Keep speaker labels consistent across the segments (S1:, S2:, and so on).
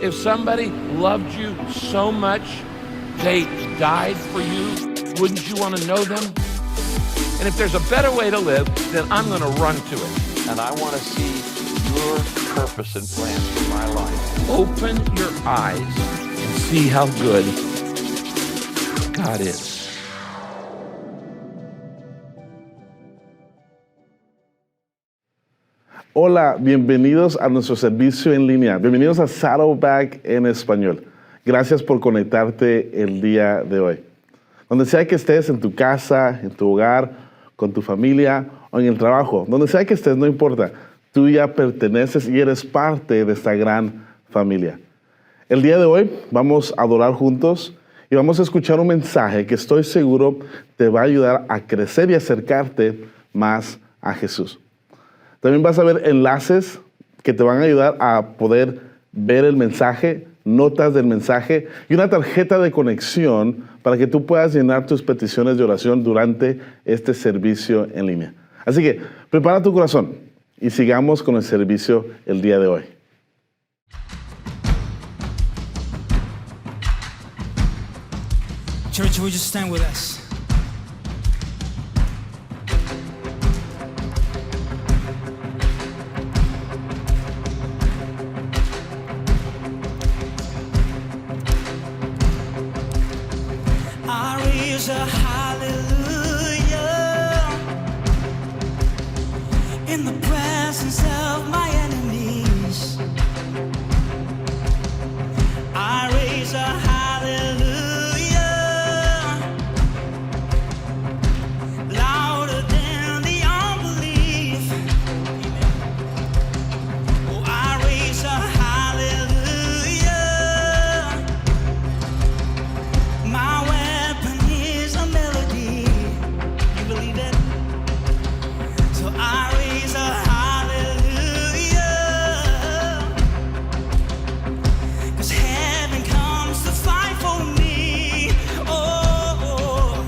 S1: If somebody loved you so much, they died for you, wouldn't you want to know them? And if there's a better way to live, then I'm going to run to it.
S2: And I want to see your purpose and plan for my life.
S1: Open your eyes and see how good God is.
S3: Hola, bienvenidos a nuestro servicio en línea. Bienvenidos a Saddleback en español. Gracias por conectarte el día de hoy. Donde sea que estés, en tu casa, en tu hogar, con tu familia o en el trabajo, donde sea que estés, no importa. Tú ya perteneces y eres parte de esta gran familia. El día de hoy vamos a adorar juntos y vamos a escuchar un mensaje que estoy seguro te va a ayudar a crecer y acercarte más a Jesús. También vas a ver enlaces que te van a ayudar a poder ver el mensaje, notas del mensaje y una tarjeta de conexión para que tú puedas llenar tus peticiones de oración durante este servicio en línea. Así que prepara tu corazón y sigamos con el servicio el día de hoy.
S4: Church, would you stand with us? A hallelujah in the presence of my enemies. I raise a hallelujah louder than the unbelief. Oh, I raise a hallelujah. My weapon is a melody. You believe it? So I raise a hallelujah. 'Cause heaven comes to fight for me. Oh,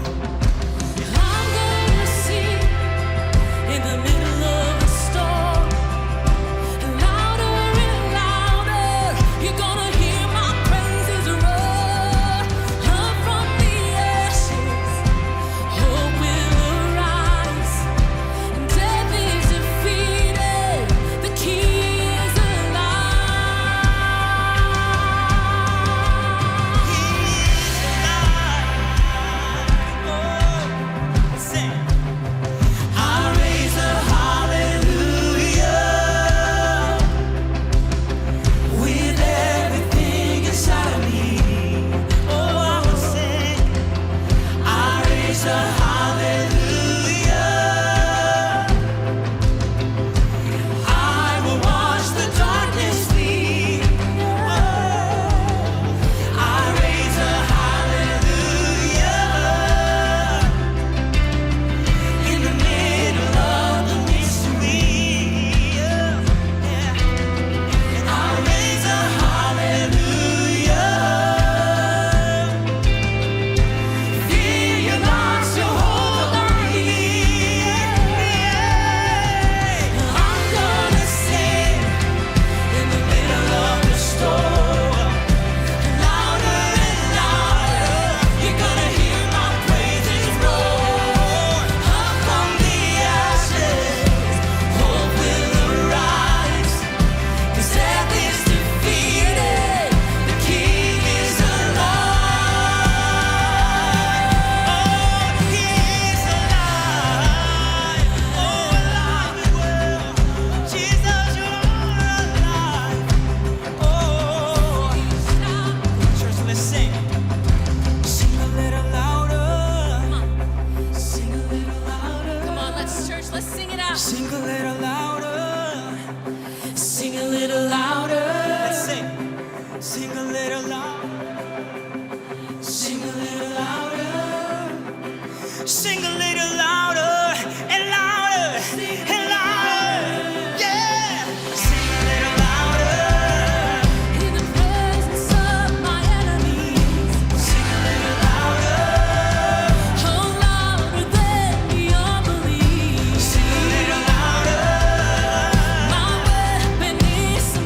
S4: I'm gonna sing in the middle of the storm. Louder and louder, you're gonna hear my praises roar. Up from the ashes, hope will arise. Death is defeated, the King is alive. He is alive. Oh, sing. I raise a hallelujah with everything inside of me. Oh, I will sing. I raise a hallelujah. I will watch the darkness flee. Oh, I raise a hallelujah in the middle of the mystery. Yeah. I raise a hallelujah. Fear you lost your hold on me. I'm gonna sing in the middle of the storm. Louder and louder, you're gonna hear my praises roar. Up from the ashes, hope will arise. 'Cause death is defeated, the King is alive. Oh, He is alive. Oh, alive and well. Jesus, you're alive. Oh, church, let's sing. Sing a little louder. Sing a little louder.
S5: Come on, let's sing it out.
S4: Sing a little louder. Sing a little louder. Let's sing. Sing a little louder. Sing a little louder. Sing a little louder and louder and louder. Yeah. Sing a little louder.
S5: In the presence of my enemies,
S4: Sing a little louder.
S5: oh, louder than the unbelief.
S4: Sing a little louder.
S5: My weapon is a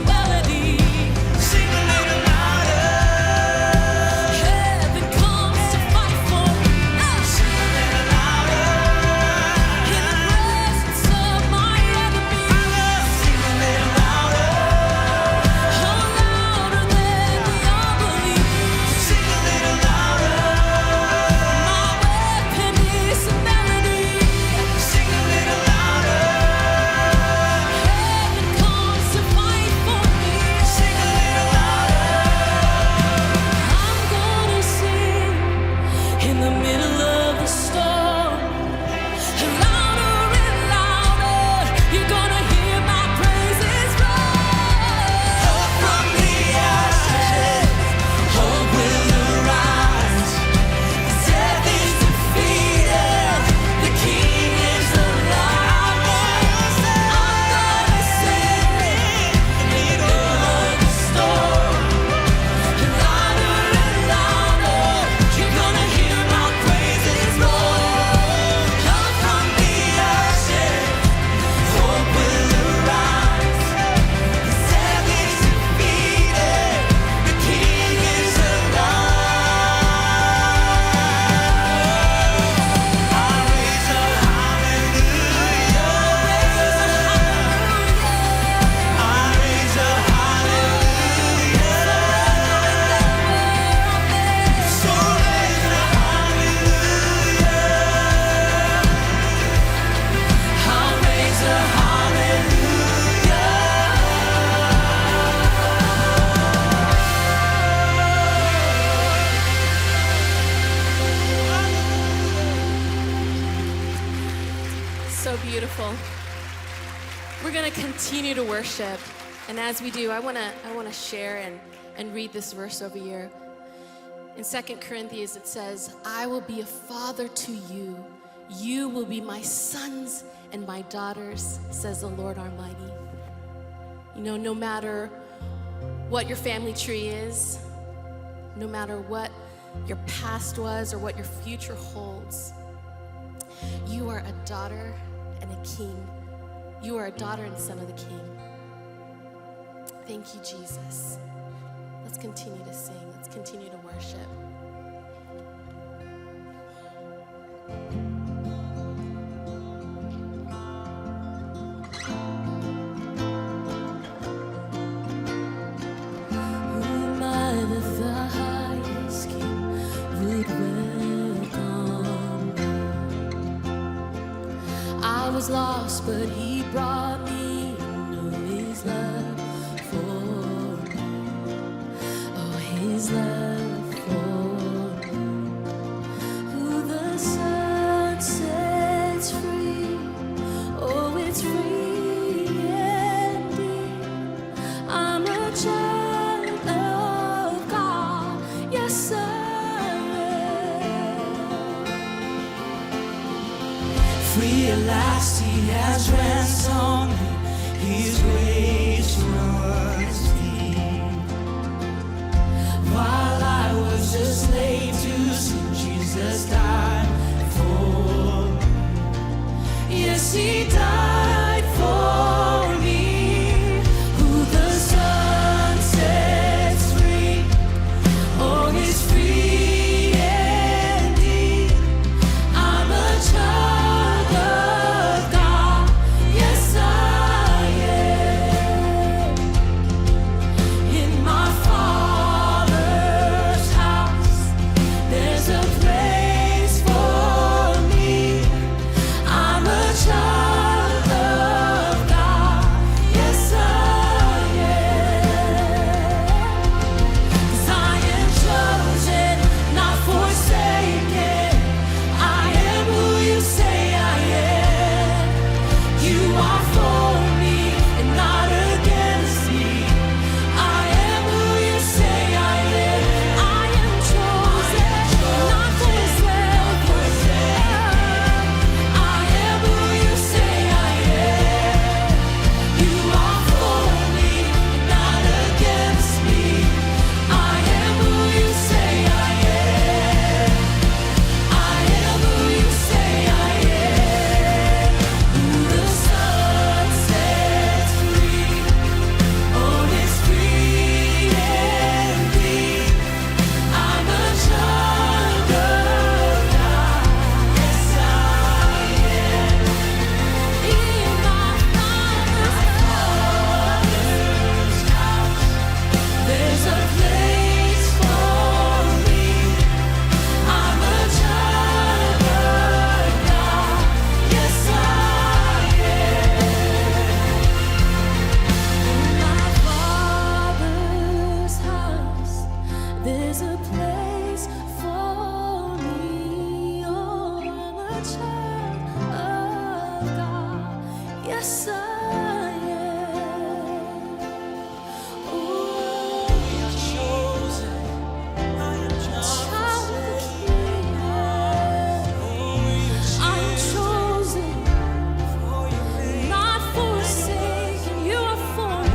S6: So beautiful. We're going to continue to worship. And as we do, I want to share and read this verse over here. In 2 Corinthians, it says, I will be a father to you. You will be my sons and my daughters, says the Lord Almighty. You know, no matter what your family tree is, no matter what your past was or what your future holds, you are a daughter and a king. You are a daughter and son of the King. Thank you, Jesus. Let's continue to sing. Let's continue to worship.
S5: Who am I that the highest King would welcome me? I was lost, but He brought me into His love for me. Oh, His love for me. Who the Son sets free, oh, it's free indeed. I'm a child of God, yes I am.
S4: Free at last, He has ransomed me. His grace runs deep. While I was a slave to sin, Jesus died for me. Yes, He died for me. Who the Son sets free, oh, is free indeed. I'm a child of God, yes I am. In my Father's house, there's a place for me. I'm a child of God, yes I am. 'Cause I am chosen, not forsaken. I am who you say I am. You are for me and not against me. I am who you say I am. I am chosen, not forsaken. I am who you say I am. You are for me and not against me. I am who you say I am. I am who you say I am. Who the Son sets free, oh, is free indeed. I'm a child of God, yes I am. In my Father's house, there's a place for me. I'm a child of God, yes I am. In my Father's house, there's a place for me. Oh, I'm a child of God, yes I am. Oh, I'm chosen, I am child of the King. I'm chosen, not forsaken. You are for me.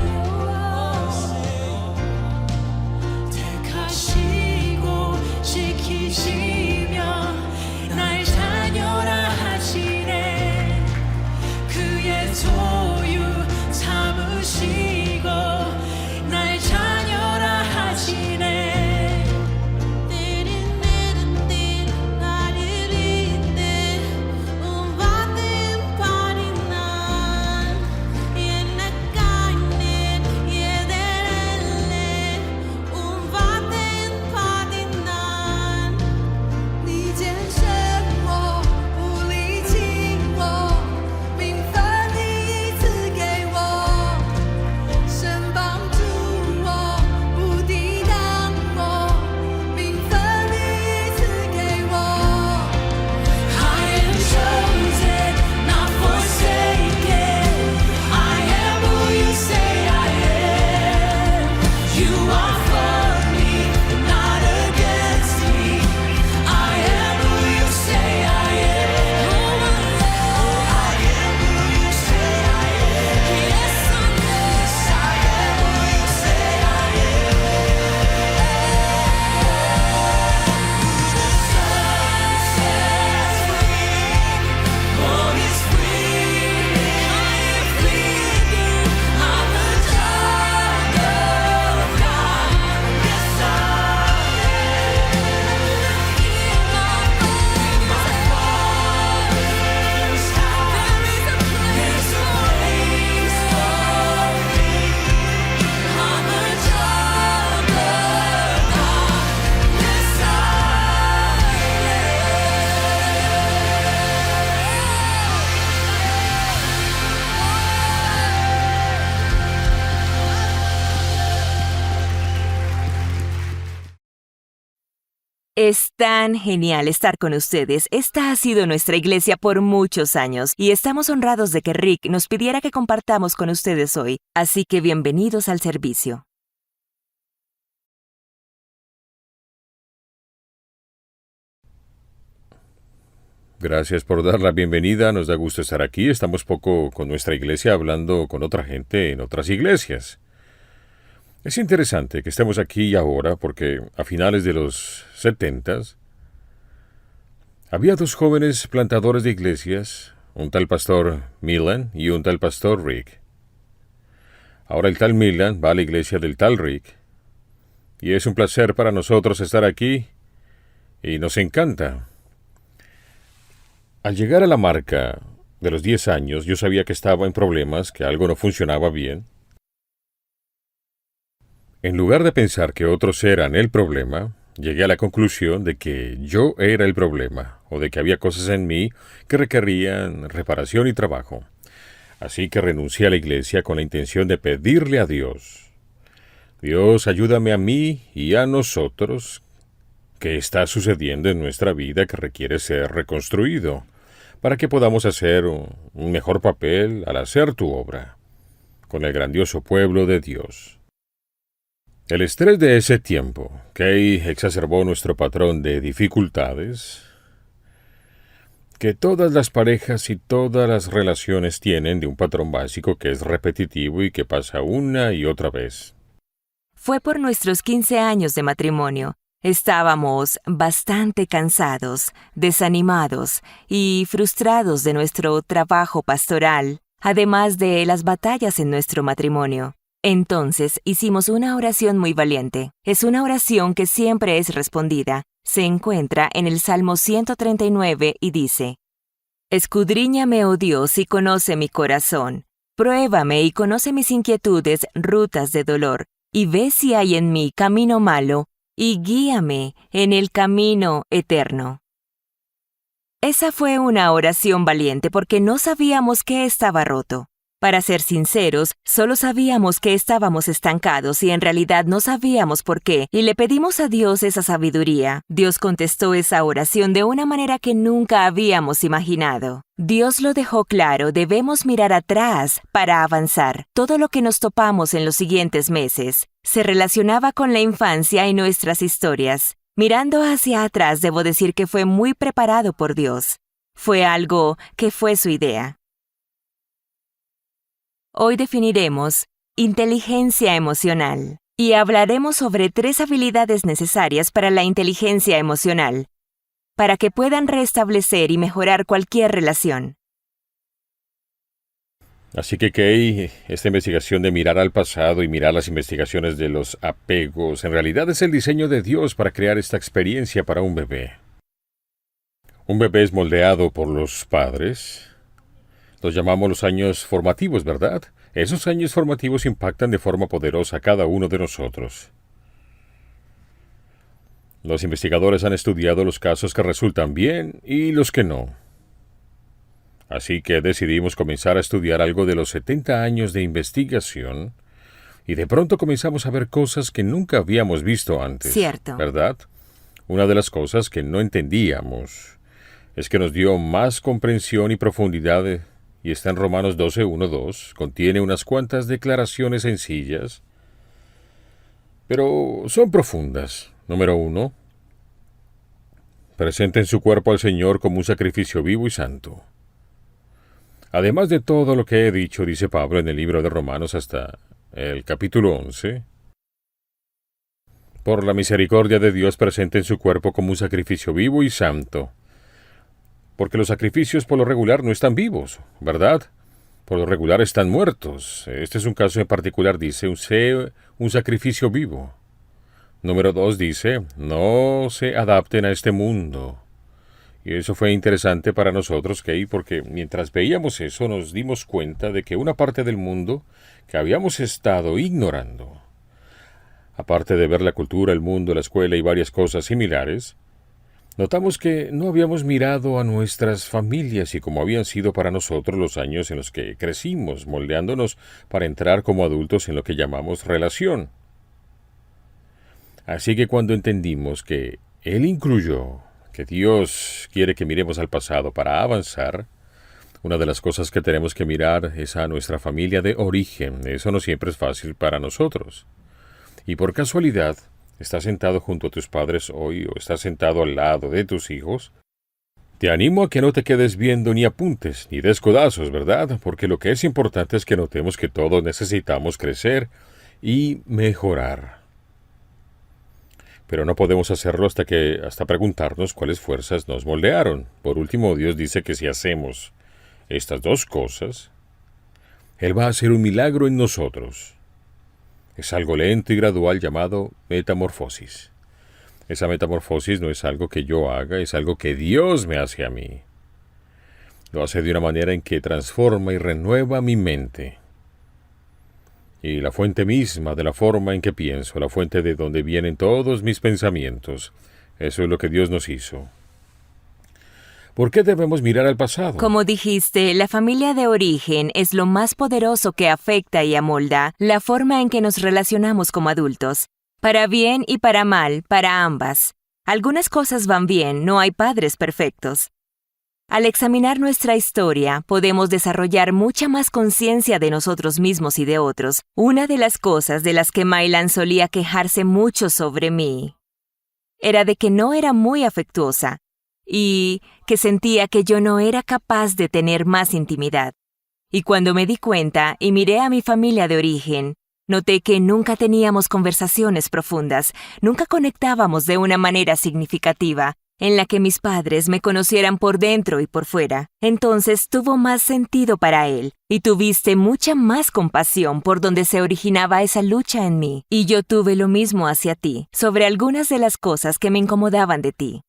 S4: 택하시고 지키시며 날 자녀라 하시네. 그의 손
S7: Es tan genial estar con ustedes. Esta ha sido nuestra iglesia por muchos años y estamos honrados de que Rick nos pidiera que compartamos con ustedes hoy. Así que bienvenidos al servicio.
S8: Gracias por dar la bienvenida, nos da gusto estar aquí. Estamos poco con nuestra iglesia hablando con otra gente en otras iglesias. Es interesante que estemos aquí y ahora porque a finales de los 70s había dos jóvenes plantadores de iglesias, un tal pastor Millan y un tal pastor Rick. Ahora el tal Millan va a la iglesia del tal Rick y es un placer para nosotros estar aquí y nos encanta. Al llegar a la marca de los 10 años, yo sabía que estaba en problemas, que algo no funcionaba bien. En lugar de pensar que otros eran el problema, llegué a la conclusión de que yo era el problema, o de que había cosas en mí que requerían reparación y trabajo. Así que renuncié a la iglesia con la intención de pedirle a Dios: Dios, ayúdame a mí y a nosotros. ¿Qué está sucediendo en nuestra vida que requiere ser reconstruido para que podamos hacer un mejor papel al hacer tu obra con el grandioso pueblo de Dios? El estrés de ese tiempo, Kay, exacerbó nuestro patrón de dificultades que todas las parejas y todas las relaciones tienen, de un patrón básico que es repetitivo y que pasa una y otra vez.
S7: Fue por nuestros 15 años de matrimonio. Estábamos bastante cansados, desanimados y frustrados de nuestro trabajo pastoral, además de las batallas en nuestro matrimonio. Entonces hicimos una oración muy valiente. Es una oración que siempre es respondida. Se encuentra en el Salmo 139 y dice: Escudriñame, oh Dios, y conoce mi corazón. Pruébame y conoce mis inquietudes, rutas de dolor, y ve si hay en mí camino malo, y guíame en el camino eterno. Esa fue una oración valiente porque no sabíamos qué estaba roto. Para ser sinceros, solo sabíamos que estábamos estancados y en realidad no sabíamos por qué, y le pedimos a Dios esa sabiduría. Dios contestó esa oración de una manera que nunca habíamos imaginado. Dios lo dejó claro: debemos mirar atrás para avanzar. Todo lo que nos topamos en los siguientes meses se relacionaba con la infancia y nuestras historias. Mirando hacia atrás, debo decir que fue muy preparado por Dios. Fue algo que fue su idea. Hoy definiremos inteligencia emocional y hablaremos sobre 3 habilidades necesarias para la inteligencia emocional, para que puedan restablecer y mejorar cualquier relación.
S8: Así que, Kay, esta investigación de mirar al pasado y mirar las investigaciones de los apegos, en realidad es el diseño de Dios para crear esta experiencia para un bebé. Un bebé es moldeado por los padres. Los llamamos los años formativos, ¿verdad? Esos años formativos impactan de forma poderosa a cada uno de nosotros. Los investigadores han estudiado los casos que resultan bien y los que no. Así que decidimos comenzar a estudiar algo de los 70 años de investigación y de pronto comenzamos a ver cosas que nunca habíamos visto antes.
S7: Cierto.
S8: ¿Verdad? Una de las cosas que no entendíamos es que nos dio más comprensión y profundidad, y está en Romanos 12:1-2, contiene unas cuantas declaraciones sencillas, pero son profundas. Número 1. Presenten su cuerpo al Señor como un sacrificio vivo y santo. Además de todo lo que he dicho, dice Pablo en el libro de Romanos hasta el capítulo 11, por la misericordia de Dios presenten su cuerpo como un sacrificio vivo y santo. Porque los sacrificios por lo regular no están vivos, ¿verdad? Por lo regular están muertos. Este es un caso en particular, dice, un sacrificio vivo. Número 2 dice, no se adapten a este mundo. Y eso fue interesante para nosotros, Kay, porque mientras veíamos eso nos dimos cuenta de que una parte del mundo que habíamos estado ignorando, aparte de ver la cultura, el mundo, la escuela y varias cosas similares, notamos que no habíamos mirado a nuestras familias y cómo habían sido para nosotros los años en los que crecimos, moldeándonos para entrar como adultos en lo que llamamos relación. Así que cuando entendimos que Él incluyó que Dios quiere que miremos al pasado para avanzar. Una de las cosas que tenemos que mirar es a nuestra familia de origen. Eso no siempre es fácil para nosotros. Y por casualidad, estás sentado junto a tus padres hoy o estás sentado al lado de tus hijos. Te animo a que no te quedes viendo ni apuntes ni des codazos, ¿verdad? Porque lo que es importante es que notemos que todos necesitamos crecer y mejorar. Pero no podemos hacerlo hasta preguntarnos cuáles fuerzas nos moldearon. Por último, Dios dice que si hacemos estas dos cosas, Él va a hacer un milagro en nosotros. Es algo lento y gradual llamado metamorfosis. Esa metamorfosis no es algo que yo haga, es algo que Dios me hace a mí. Lo hace de una manera en que transforma y renueva mi mente. Y la fuente misma de la forma en que pienso, la fuente de donde vienen todos mis pensamientos, eso es lo que Dios nos hizo. ¿Por qué debemos mirar al pasado?
S7: Como dijiste, la familia de origen es lo más poderoso que afecta y amolda la forma en que nos relacionamos como adultos. Para bien y para mal, para ambas. Algunas cosas van bien, no hay padres perfectos. Al examinar nuestra historia, podemos desarrollar mucha más conciencia de nosotros mismos y de otros. Una de las cosas de las que Maylan solía quejarse mucho sobre mí era de que no era muy afectuosa y que sentía que yo no era capaz de tener más intimidad. Y cuando me di cuenta y miré a mi familia de origen, noté que nunca teníamos conversaciones profundas, nunca conectábamos de una manera significativa, en la que mis padres me conocieran por dentro y por fuera. Entonces tuvo más sentido para él, y tuviste mucha más compasión por donde se originaba esa lucha en mí, y yo tuve lo mismo hacia ti, sobre algunas de las cosas que me incomodaban de ti.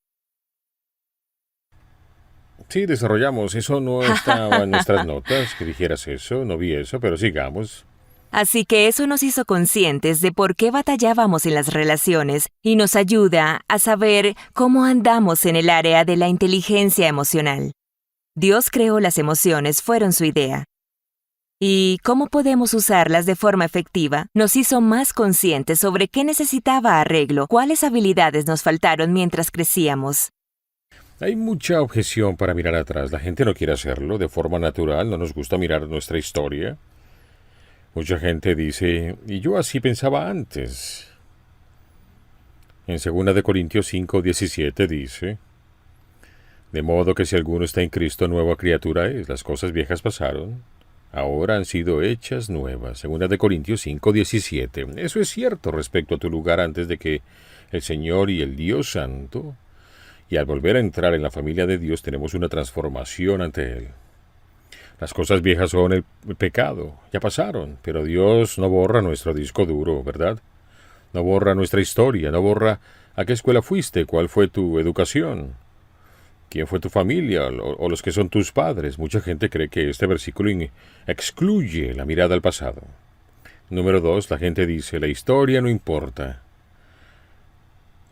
S8: Sí, desarrollamos. Eso no estaba en nuestras notas, que dijeras eso, no vi eso, pero sigamos.
S7: Así que eso nos hizo conscientes de por qué batallábamos en las relaciones y nos ayuda a saber cómo andamos en el área de la inteligencia emocional. Dios creó las emociones, fueron su idea. Y cómo podemos usarlas de forma efectiva nos hizo más conscientes sobre qué necesitaba arreglo, cuáles habilidades nos faltaron mientras crecíamos.
S8: Hay mucha objeción para mirar atrás. La gente no quiere hacerlo de forma natural, no nos gusta mirar nuestra historia. Mucha gente dice, y yo así pensaba antes. En 2 Corintios 5:17 dice, de modo que si alguno está en Cristo, nueva criatura es. Las cosas viejas pasaron, ahora han sido hechas nuevas. 2 Corintios 5:17. Eso es cierto respecto a tu lugar antes de que el Señor y el Dios Santo. Y al volver a entrar en la familia de Dios tenemos una transformación ante Él. Las cosas viejas son el pecado, ya pasaron, pero Dios no borra nuestro disco duro, ¿verdad? No borra nuestra historia, no borra a qué escuela fuiste, cuál fue tu educación, quién fue tu familia o los que son tus padres. Mucha gente cree que este versículo excluye la mirada al pasado. Número 2, la gente dice, la historia no importa.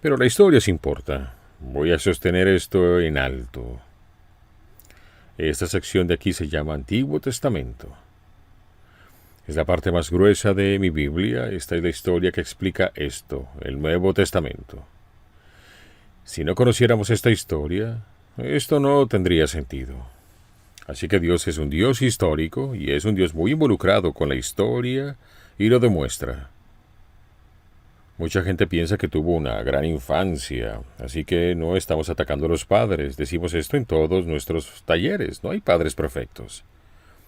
S8: Pero la historia sí importa. Voy a sostener esto en alto. Esta sección de aquí se llama Antiguo Testamento. Es la parte más gruesa de mi Biblia. Esta es la historia que explica esto, el Nuevo Testamento. Si no conociéramos esta historia, esto no tendría sentido. Así que Dios es un Dios histórico y es un Dios muy involucrado con la historia y lo demuestra. Mucha gente piensa que tuvo una gran infancia, así que no estamos atacando a los padres. Decimos esto en todos nuestros talleres. No hay padres perfectos.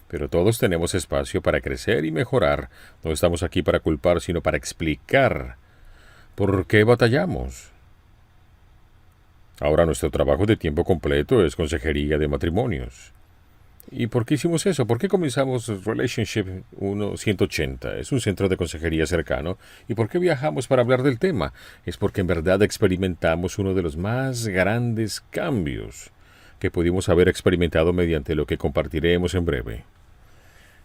S8: Pero todos tenemos espacio para crecer y mejorar. No estamos aquí para culpar, sino para explicar por qué batallamos. Ahora nuestro trabajo de tiempo completo es consejería de matrimonios. ¿Y por qué hicimos eso? ¿Por qué comenzamos Relationship 180? Es un centro de consejería cercano. ¿Y por qué viajamos para hablar del tema? Es porque en verdad experimentamos uno de los más grandes cambios que pudimos haber experimentado mediante lo que compartiremos en breve.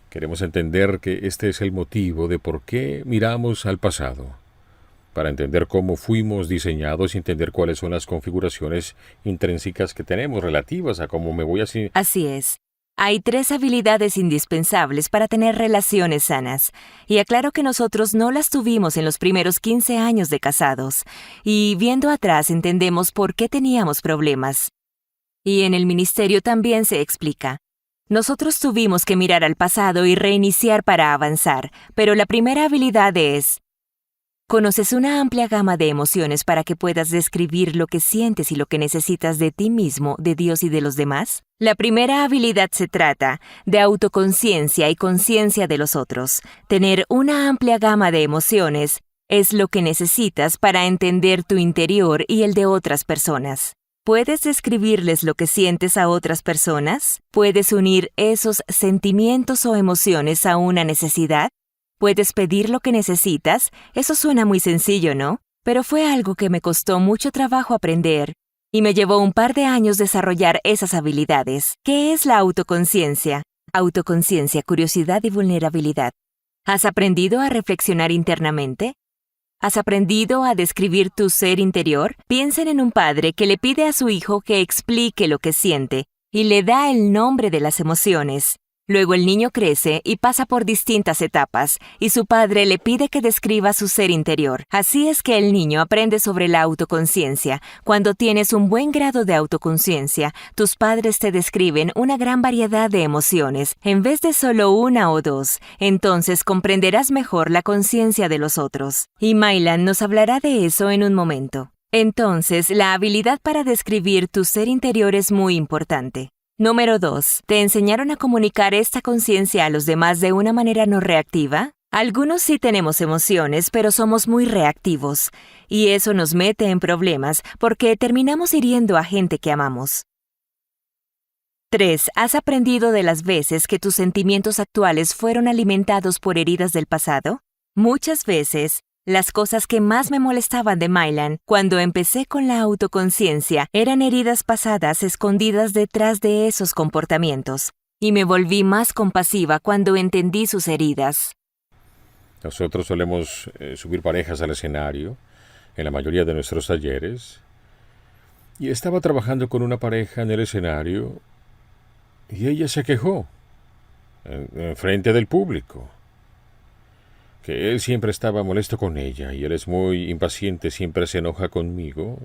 S8: Queremos entender que este es el motivo de por qué miramos al pasado, para entender cómo fuimos diseñados y entender cuáles son las configuraciones intrínsecas que tenemos relativas a cómo me voy a...
S7: Así es. Hay 3 habilidades indispensables para tener relaciones sanas, y aclaro que nosotros no las tuvimos en los primeros 15 años de casados, y viendo atrás entendemos por qué teníamos problemas. Y en el ministerio también se explica. Nosotros tuvimos que mirar al pasado y reiniciar para avanzar, pero la primera habilidad es: ¿conoces una amplia gama de emociones para que puedas describir lo que sientes y lo que necesitas de ti mismo, de Dios y de los demás? La primera habilidad se trata de autoconciencia y conciencia de los otros. Tener una amplia gama de emociones es lo que necesitas para entender tu interior y el de otras personas. ¿Puedes describirles lo que sientes a otras personas? ¿Puedes unir esos sentimientos o emociones a una necesidad? ¿Puedes pedir lo que necesitas? Eso suena muy sencillo, ¿no? Pero fue algo que me costó mucho trabajo aprender y me llevó un par de años desarrollar esas habilidades. ¿Qué es la autoconciencia? Autoconciencia, curiosidad y vulnerabilidad. ¿Has aprendido a reflexionar internamente? ¿Has aprendido a describir tu ser interior? Piensen en un padre que le pide a su hijo que explique lo que siente y le da el nombre de las emociones. Luego el niño crece y pasa por distintas etapas, y su padre le pide que describa su ser interior. Así es que el niño aprende sobre la autoconciencia. Cuando tienes un buen grado de autoconciencia, tus padres te describen una gran variedad de emociones, en vez de solo 1 o 2. Entonces comprenderás mejor la conciencia de los otros. Y Mylan nos hablará de eso en un momento. Entonces, la habilidad para describir tu ser interior es muy importante. Número 2. ¿Te enseñaron a comunicar esta conciencia a los demás de una manera no reactiva? Algunos sí tenemos emociones, pero somos muy reactivos. Y eso nos mete en problemas porque terminamos hiriendo a gente que amamos. 3. ¿Has aprendido de las veces que tus sentimientos actuales fueron alimentados por heridas del pasado? Muchas veces, las cosas que más me molestaban de Mylan cuando empecé con la autoconciencia eran heridas pasadas escondidas detrás de esos comportamientos, y me volví más compasiva cuando entendí sus heridas.
S8: Nosotros solemos subir parejas al escenario en la mayoría de nuestros talleres, y estaba trabajando con una pareja en el escenario y ella se quejó en frente del público que él siempre estaba molesto con ella y él es muy impaciente, siempre se enoja conmigo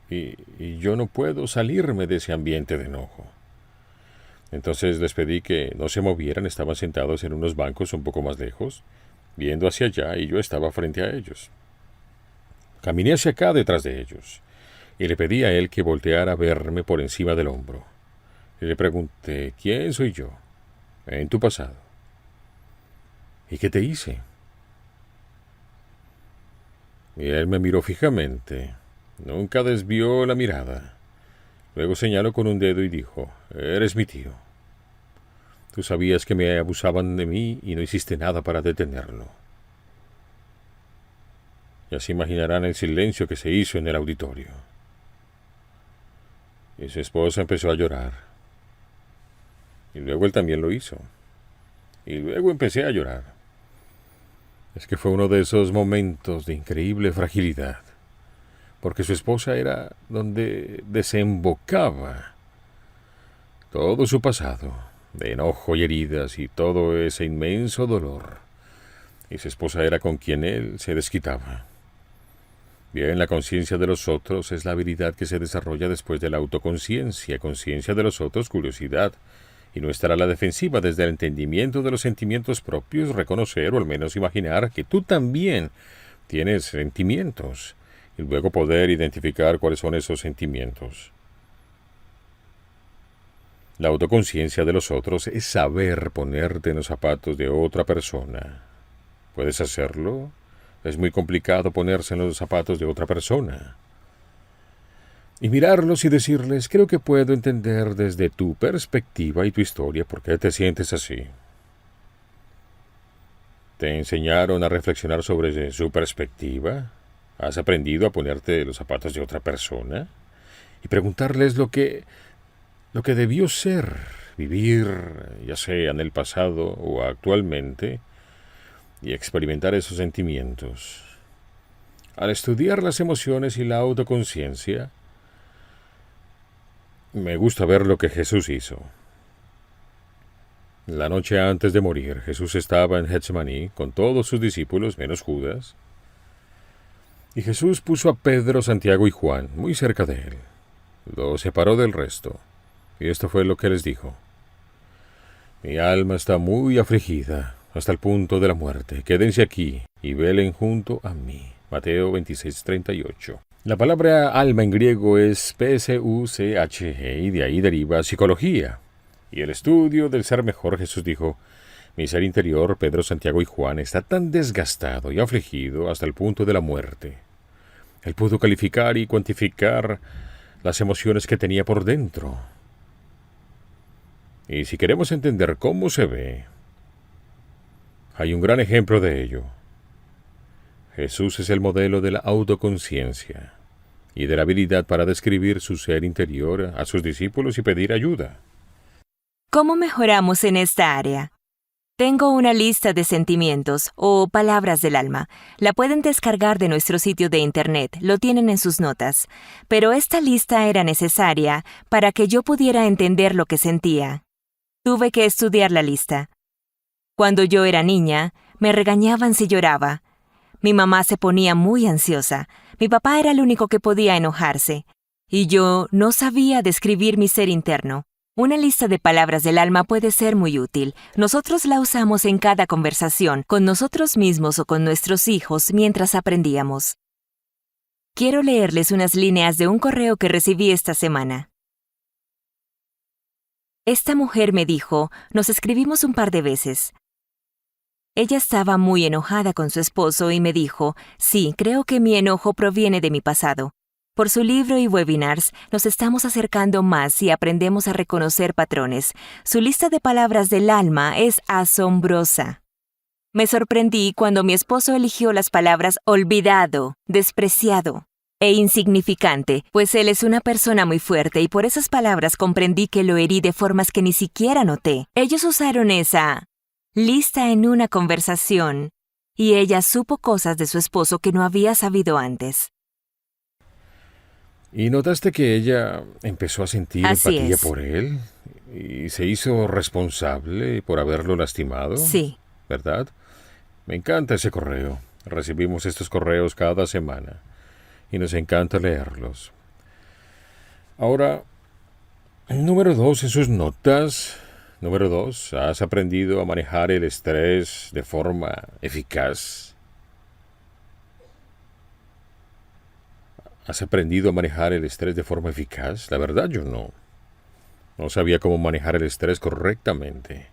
S8: y yo no puedo salirme de ese ambiente de enojo. Entonces les pedí que no se movieran, estaban sentados en unos bancos un poco más lejos, viendo hacia allá y yo estaba frente a ellos. Caminé hacia acá detrás de ellos y le pedí a él que volteara a verme por encima del hombro. Y le pregunté, ¿quién soy yo en tu pasado? ¿Y qué te hice? Y él me miró fijamente. Nunca desvió la mirada. Luego señaló con un dedo y dijo, eres mi tío. Tú sabías que me abusaban de mí y no hiciste nada para detenerlo. Ya se imaginarán el silencio que se hizo en el auditorio. Y su esposa empezó a llorar. Y luego él también lo hizo. Y luego empecé a llorar. Es que fue uno de esos momentos de increíble fragilidad, porque su esposa era donde desembocaba todo su pasado, de enojo y heridas y todo ese inmenso dolor. Y su esposa era con quien él se desquitaba. Bien, la conciencia de los otros es la habilidad que se desarrolla después de la autoconciencia, conciencia de los otros, curiosidad, y no estar a la defensiva desde el entendimiento de los sentimientos propios, reconocer o al menos imaginar que tú también tienes sentimientos y luego poder identificar cuáles son esos sentimientos. La autoconciencia de los otros es saber ponerte en los zapatos de otra persona. ¿Puedes hacerlo? Es muy complicado ponerse en los zapatos de otra persona. Y mirarlos y decirles, creo que puedo entender desde tu perspectiva y tu historia por qué te sientes así. ¿Te enseñaron a reflexionar sobre su perspectiva? ¿Has aprendido a ponerte los zapatos de otra persona? Y preguntarles lo que debió ser, vivir, ya sea en el pasado o actualmente, y experimentar esos sentimientos. Al estudiar las emociones y la autoconciencia, me gusta ver lo que Jesús hizo. La noche antes de morir, Jesús estaba en Getsemaní con todos sus discípulos, menos Judas. Y Jesús puso a Pedro, Santiago y Juan muy cerca de él. Los separó del resto. Y esto fue lo que les dijo. Mi alma está muy afligida hasta el punto de la muerte. Quédense aquí y velen junto a mí. Mateo 26:38. La palabra alma en griego es P-S-U-C-H-E y de ahí deriva psicología. Y el estudio del ser mejor, Jesús dijo, mi ser interior, Pedro, Santiago y Juan, está tan desgastado y afligido hasta el punto de la muerte. Él pudo calificar y cuantificar las emociones que tenía por dentro. Y si queremos entender cómo se ve, hay un gran ejemplo de ello. Jesús es el modelo de la autoconciencia y de la habilidad para describir su ser interior a sus discípulos y pedir ayuda.
S7: ¿Cómo mejoramos en esta área? Tengo una lista de sentimientos o palabras del alma. La pueden descargar de nuestro sitio de internet, lo tienen en sus notas. Pero esta lista era necesaria para que yo pudiera entender lo que sentía. Tuve que estudiar la lista. Cuando yo era niña, me regañaban si lloraba. Mi mamá se ponía muy ansiosa. Mi papá era el único que podía enojarse. Y yo no sabía describir mi ser interno. Una lista de palabras del alma puede ser muy útil. Nosotros la usamos en cada conversación, con nosotros mismos o con nuestros hijos mientras aprendíamos. Quiero leerles unas líneas de un correo que recibí esta semana. Esta mujer me dijo, nos escribimos un par de veces. Ella estaba muy enojada con su esposo y me dijo, sí, creo que mi enojo proviene de mi pasado. Por su libro y webinars nos estamos acercando más y aprendemos a reconocer patrones. Su lista de palabras del alma es asombrosa. Me sorprendí cuando mi esposo eligió las palabras olvidado, despreciado e insignificante, pues él es una persona muy fuerte y por esas palabras comprendí que lo herí de formas que ni siquiera noté. Ellos usaron esa lista en una conversación y ella supo cosas de su esposo que no había sabido antes.
S8: ¿Y notaste que ella empezó a sentir
S7: Así
S8: empatía
S7: es.
S8: por él? ¿Y se hizo responsable por haberlo lastimado?
S7: Sí.
S8: ¿Verdad? Me encanta ese correo. Recibimos estos correos cada semana y nos encanta leerlos. Ahora, número 2 en sus notas. Número 2, ¿has aprendido a manejar el estrés de forma eficaz? ¿Has aprendido a manejar el estrés de forma eficaz? La verdad, yo no. No sabía cómo manejar el estrés correctamente.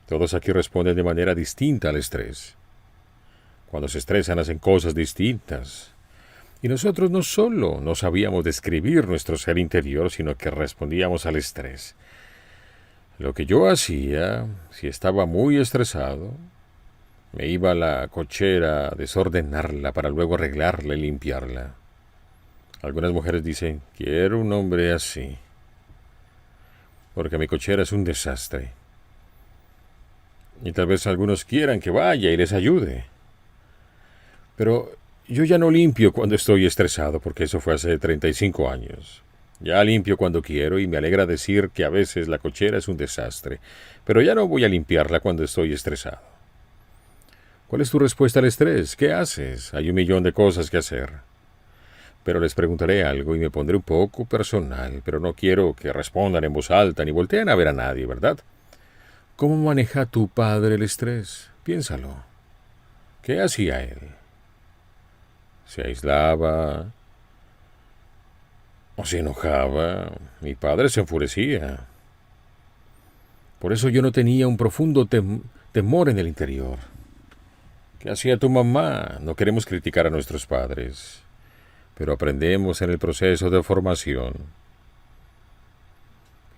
S8: Todos aquí responden de manera distinta al estrés. Cuando se estresan hacen cosas distintas. Y nosotros no solo no sabíamos describir nuestro ser interior, sino que respondíamos al estrés. Lo que yo hacía, si estaba muy estresado, me iba a la cochera a desordenarla para luego arreglarla y limpiarla. Algunas mujeres dicen, quiero un hombre así, porque mi cochera es un desastre. Y tal vez algunos quieran que vaya y les ayude. Pero yo ya no limpio cuando estoy estresado, porque eso fue hace 35 años. Ya limpio cuando quiero y me alegra decir que a veces la cochera es un desastre, pero ya no voy a limpiarla cuando estoy estresado. ¿Cuál es tu respuesta al estrés? ¿Qué haces? Hay 1.000.000 de cosas que hacer. Pero les preguntaré algo y me pondré un poco personal, pero no quiero que respondan en voz alta ni volteen a ver a nadie, ¿verdad? ¿Cómo maneja tu padre el estrés? Piénsalo. ¿Qué hacía él? ¿Se aislaba? ¿O se enojaba? Mi padre se enfurecía. Por eso yo no tenía un profundo temor en el interior. ¿Qué hacía tu mamá? No queremos criticar a nuestros padres, pero aprendemos en el proceso de formación.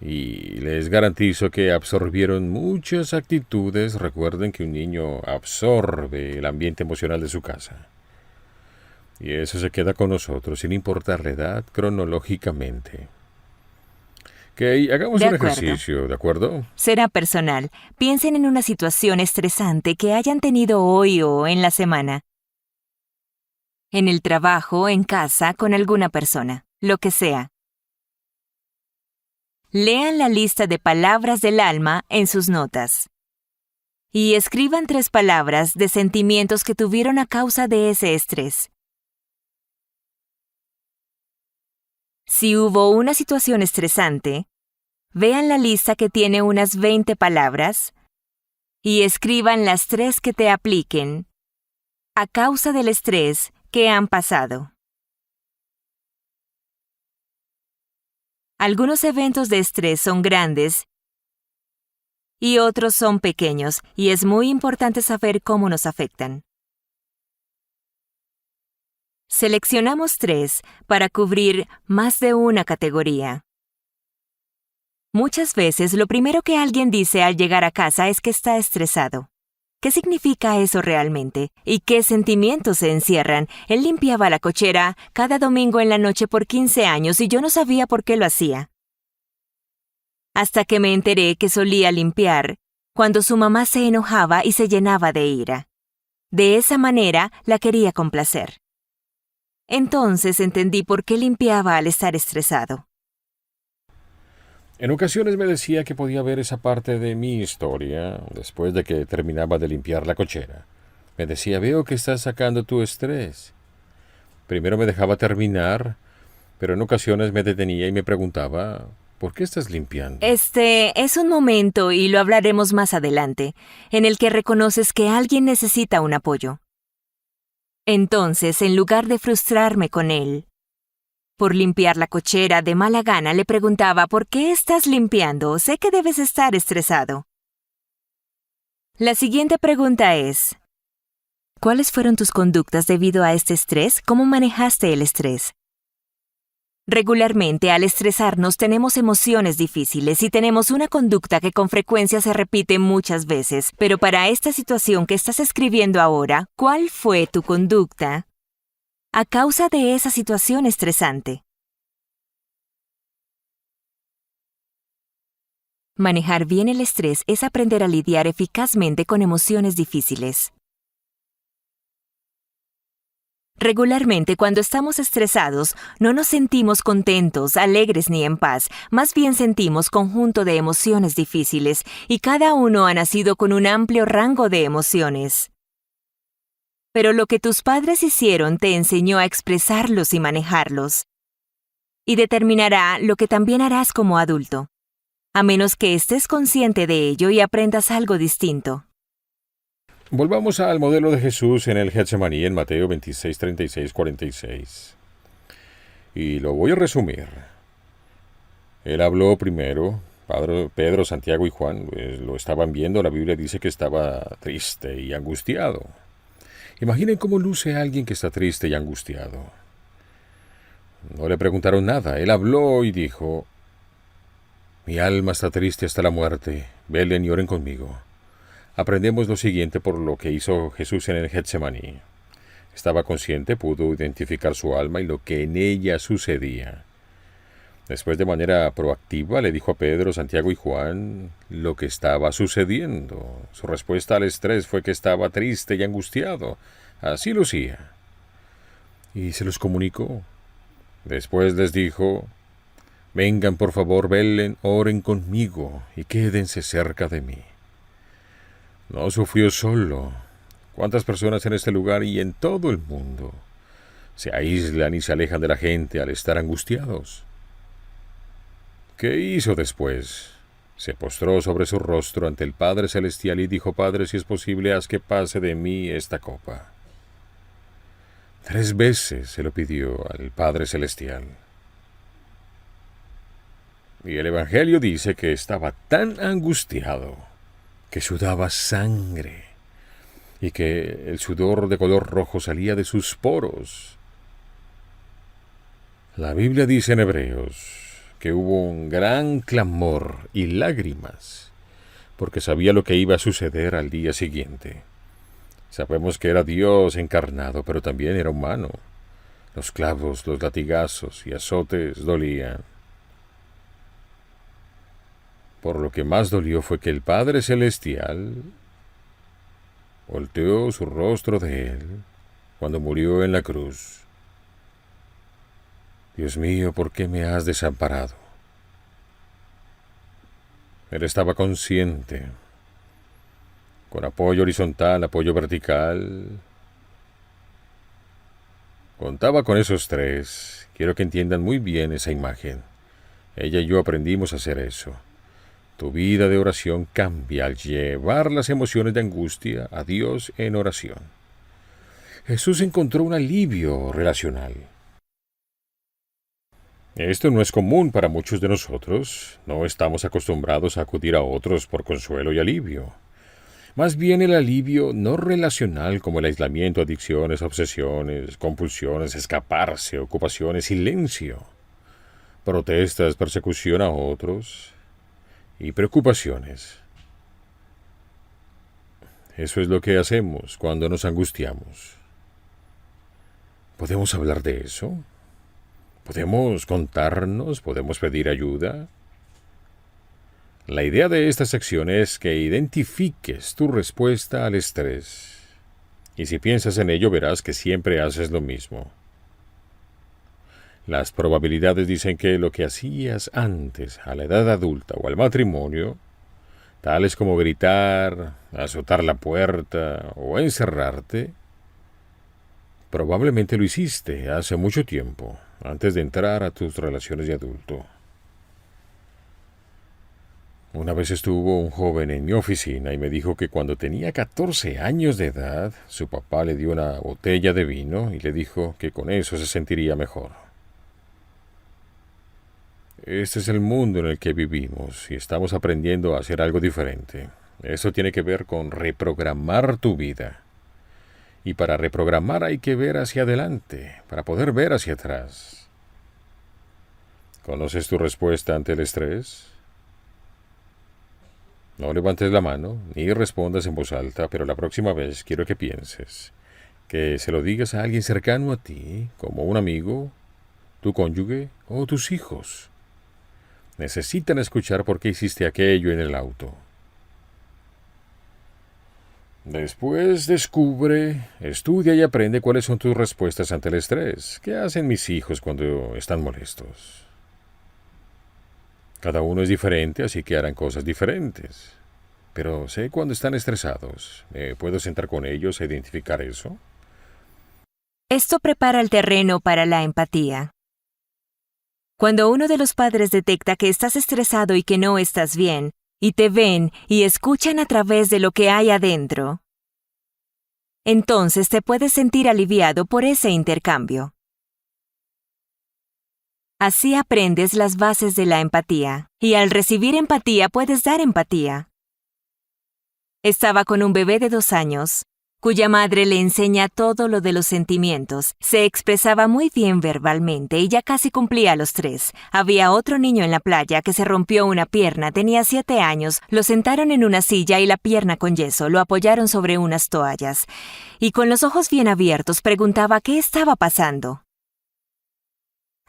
S8: Y les garantizo que absorbieron muchas actitudes. Recuerden que un niño absorbe el ambiente emocional de su casa. Y eso se queda con nosotros, sin importar la edad, cronológicamente. Que hagamos
S7: De
S8: un
S7: acuerdo.
S8: ejercicio, ¿de acuerdo?
S7: Será personal. Piensen en una situación estresante que hayan tenido hoy o en la semana. En el trabajo, en casa, con alguna persona, lo que sea. Lean la lista de palabras del alma en sus notas. y escriban 3 palabras de sentimientos que tuvieron a causa de ese estrés. Si hubo una situación estresante, vean la lista que tiene unas 20 palabras y escriban las 3 que te apliquen a causa del estrés que han pasado. Algunos eventos de estrés son grandes y otros son pequeños, y es muy importante saber cómo nos afectan. Seleccionamos 3 para cubrir más de una categoría. Muchas veces lo primero que alguien dice al llegar a casa es que está estresado. ¿Qué significa eso realmente? ¿Y qué sentimientos se encierran? Él limpiaba la cochera cada domingo en la noche por 15 años y yo no sabía por qué lo hacía. Hasta que me enteré que solía limpiar cuando su mamá se enojaba y se llenaba de ira. De esa manera la quería complacer. Entonces entendí por qué limpiaba al estar estresado.
S8: En ocasiones me decía que podía ver esa parte de mi historia después de que terminaba de limpiar la cochera. Me decía, veo que estás sacando tu estrés. Primero me dejaba terminar, pero en ocasiones me detenía y me preguntaba, ¿por qué estás limpiando?
S7: Es un momento, y lo hablaremos más adelante, en el que reconoces que alguien necesita un apoyo. Entonces, en lugar de frustrarme con él por limpiar la cochera de mala gana, le preguntaba, ¿por qué estás limpiando? Sé que debes estar estresado. La siguiente pregunta es, ¿cuáles fueron tus conductas debido a este estrés? ¿Cómo manejaste el estrés? Regularmente, al estresarnos, tenemos emociones difíciles y tenemos una conducta que con frecuencia se repite muchas veces. Pero para esta situación que estás escribiendo ahora, ¿cuál fue tu conducta a causa de esa situación estresante? Manejar bien el estrés es aprender a lidiar eficazmente con emociones difíciles. Regularmente, cuando estamos estresados, no nos sentimos contentos, alegres ni en paz. Más bien sentimos conjunto de emociones difíciles, y cada uno ha nacido con un amplio rango de emociones. Pero lo que tus padres hicieron te enseñó a expresarlos y manejarlos, y determinará lo que también harás como adulto, a menos que estés consciente de ello y aprendas algo distinto.
S8: Volvamos al modelo de Jesús en el Getsemaní en Mateo 26, 36, 46. Y lo voy a resumir. Él habló primero, Pedro, Santiago y Juan pues, lo estaban viendo. La Biblia dice que estaba triste y angustiado. Imaginen cómo luce alguien que está triste y angustiado. No le preguntaron nada. Él habló y dijo, mi alma está triste hasta la muerte. Velen y oren conmigo. Aprendemos lo siguiente por lo que hizo Jesús en el Getsemaní. Estaba consciente, pudo identificar su alma y lo que en ella sucedía. Después, de manera proactiva, le dijo a Pedro, Santiago y Juan lo que estaba sucediendo. Su respuesta al estrés fue que estaba triste y angustiado. Así lucía. Y se los comunicó. Después les dijo, vengan por favor, velen, oren conmigo y quédense cerca de mí. No sufrió solo. ¿Cuántas personas en este lugar y en todo el mundo se aíslan y se alejan de la gente al estar angustiados? ¿Qué hizo después? Se postró sobre su rostro ante el Padre Celestial y dijo, Padre, si es posible, haz que pase de mí esta copa. 3 veces se lo pidió al Padre Celestial. Y el Evangelio dice que estaba tan angustiado que sudaba sangre y que el sudor de color rojo salía de sus poros. La Biblia dice en Hebreos que hubo un gran clamor y lágrimas porque sabía lo que iba a suceder al día siguiente. Sabemos que era Dios encarnado, pero también era humano. Los clavos, los latigazos y azotes dolían. Por lo que más dolió fue que el Padre Celestial volteó su rostro de él cuando murió en la cruz. Dios mío, ¿por qué me has desamparado? Él estaba consciente con apoyo horizontal, apoyo vertical. Contaba con esos tres. Quiero que entiendan muy bien esa imagen. Ella y yo aprendimos a hacer eso. Tu vida de oración cambia al llevar las emociones de angustia a Dios en oración. Jesús encontró un alivio relacional. Esto no es común para muchos de nosotros. No estamos acostumbrados a acudir a otros por consuelo y alivio. Más bien el alivio no relacional como el aislamiento, adicciones, obsesiones, compulsiones, escaparse, ocupaciones, silencio, protestas, persecución a otros y preocupaciones. Eso es lo que hacemos cuando nos angustiamos. ¿Podemos hablar de eso? ¿Podemos contarnos? ¿Podemos pedir ayuda? La idea de esta sección es que identifiques tu respuesta al estrés. Y si piensas en ello, verás que siempre haces lo mismo. Las probabilidades dicen que lo que hacías antes, a la edad adulta o al matrimonio, tales como gritar, azotar la puerta o encerrarte, probablemente lo hiciste hace mucho tiempo, antes de entrar a tus relaciones de adulto. Una vez estuvo un joven en mi oficina y me dijo que cuando tenía 14 años de edad, su papá le dio una botella de vino y le dijo que con eso se sentiría mejor. Este es el mundo en el que vivimos y estamos aprendiendo a hacer algo diferente. Eso tiene que ver con reprogramar tu vida. Y para reprogramar hay que ver hacia adelante, para poder ver hacia atrás. ¿Conoces tu respuesta ante el estrés? No levantes la mano ni respondas en voz alta, pero la próxima vez quiero que pienses, que se lo digas a alguien cercano a ti, como un amigo, tu cónyuge o tus hijos. Necesitan escuchar por qué hiciste aquello en el auto. Después descubre, estudia y aprende cuáles son tus respuestas ante el estrés. ¿Qué hacen mis hijos cuando están molestos? Cada uno es diferente, así que harán cosas diferentes. Pero sé cuando están estresados. ¿Me puedo sentar con ellos a identificar eso?
S7: Esto prepara el terreno para la empatía. Cuando uno de los padres detecta que estás estresado y que no estás bien, y te ven y escuchan a través de lo que hay adentro, entonces te puedes sentir aliviado por ese intercambio. Así aprendes las bases de la empatía, y al recibir empatía puedes dar empatía. Estaba con un bebé de 2 años, cuya madre le enseña todo lo de los sentimientos. Se expresaba muy bien verbalmente y ya casi cumplía los 3. Había otro niño en la playa que se rompió una pierna, tenía 7 años, lo sentaron en una silla y la pierna con yeso, lo apoyaron sobre unas toallas, y con los ojos bien abiertos preguntaba qué estaba pasando.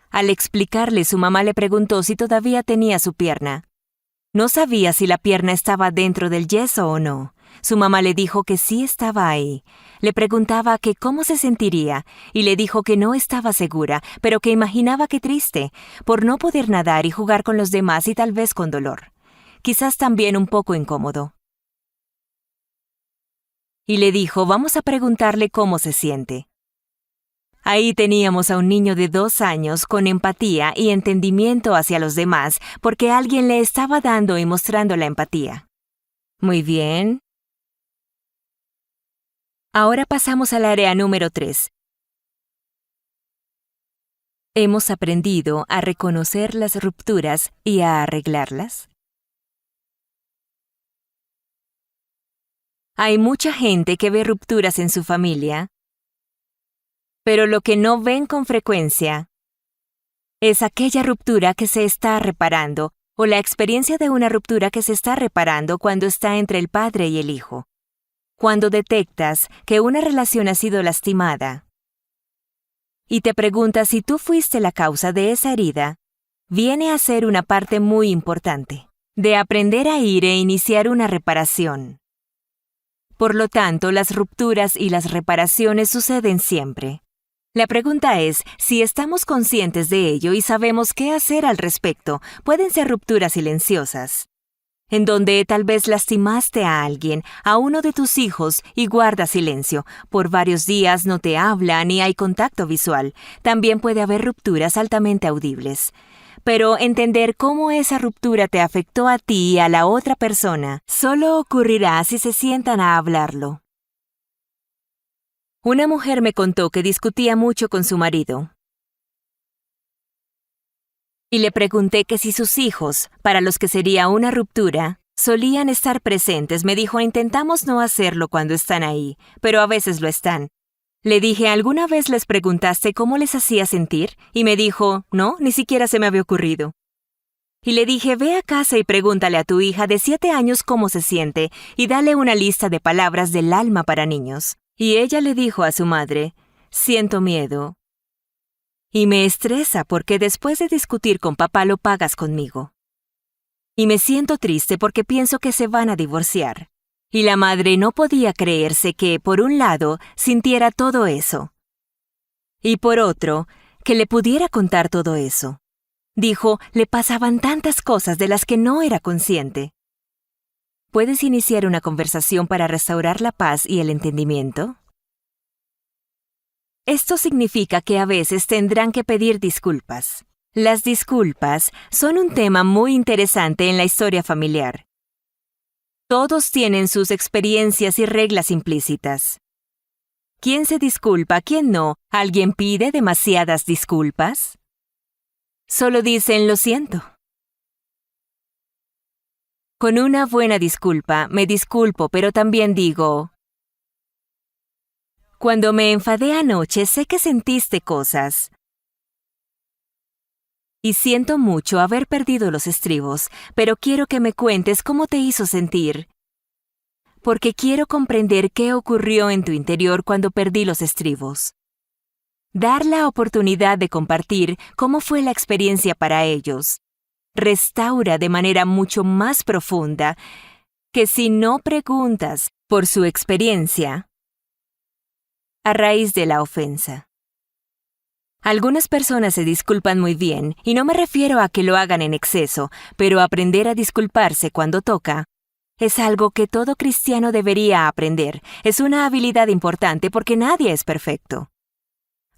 S7: Al explicarle, su mamá le preguntó si todavía tenía su pierna. No sabía si la pierna estaba dentro del yeso o no. Su mamá le dijo que sí estaba ahí. Le preguntaba que cómo se sentiría y le dijo que no estaba segura, pero que imaginaba que triste, por no poder nadar y jugar con los demás y tal vez con dolor. Quizás también un poco incómodo. Y le dijo, vamos a preguntarle cómo se siente. Ahí teníamos a un niño de 2 años con empatía y entendimiento hacia los demás, porque alguien le estaba dando y mostrando la empatía. Muy bien. Ahora pasamos al área número 3. ¿Hemos aprendido a reconocer las rupturas y a arreglarlas? Hay mucha gente que ve rupturas en su familia, pero lo que no ven con frecuencia es aquella ruptura que se está reparando o la experiencia de una ruptura que se está reparando cuando está entre el padre y el hijo. Cuando detectas que una relación ha sido lastimada y te preguntas si tú fuiste la causa de esa herida, viene a ser una parte muy importante de aprender a ir e iniciar una reparación. Por lo tanto, las rupturas y las reparaciones suceden siempre. La pregunta es si estamos conscientes de ello y sabemos qué hacer al respecto. Pueden ser rupturas silenciosas. en donde tal vez lastimaste a alguien, a uno de tus hijos, y guardas silencio. Por varios días no te habla ni hay contacto visual. También puede haber rupturas altamente audibles. Pero entender cómo esa ruptura te afectó a ti y a la otra persona solo ocurrirá si se sientan a hablarlo. Una mujer me contó que discutía mucho con su marido. Y le pregunté que si sus hijos, para los que sería una ruptura, solían estar presentes. Me dijo, intentamos no hacerlo cuando están ahí, pero a veces lo están. Le dije, ¿alguna vez les preguntaste cómo les hacía sentir? Y me dijo, no, ni siquiera se me había ocurrido. Y le dije, ve a casa y pregúntale a tu hija de 7 años cómo se siente y dale una lista de palabras del alma para niños. Y ella le dijo a su madre, siento miedo. Y me estresa porque después de discutir con papá lo pagas conmigo. Y me siento triste porque pienso que se van a divorciar. Y la madre no podía creerse que, por un lado, sintiera todo eso. Y por otro, que le pudiera contar todo eso. Dijo, le pasaban tantas cosas de las que no era consciente. ¿Puedes iniciar una conversación para restaurar la paz y el entendimiento? Esto significa que a veces tendrán que pedir disculpas. Las disculpas son un tema muy interesante en la historia familiar. Todos tienen sus experiencias y reglas implícitas. ¿Quién se disculpa, quién no? ¿Alguien pide demasiadas disculpas? Solo dicen lo siento. Con una buena disculpa, me disculpo, pero también digo, cuando me enfadé anoche, sé que sentiste cosas. Y siento mucho haber perdido los estribos, pero quiero que me cuentes cómo te hizo sentir. Porque quiero comprender qué ocurrió en tu interior cuando perdí los estribos. Dar la oportunidad de compartir cómo fue la experiencia para ellos restaura de manera mucho más profunda que si no preguntas por su experiencia a raíz de la ofensa. Algunas personas se disculpan muy bien, y no me refiero a que lo hagan en exceso, pero aprender a disculparse cuando toca es algo que todo cristiano debería aprender. Es una habilidad importante porque nadie es perfecto.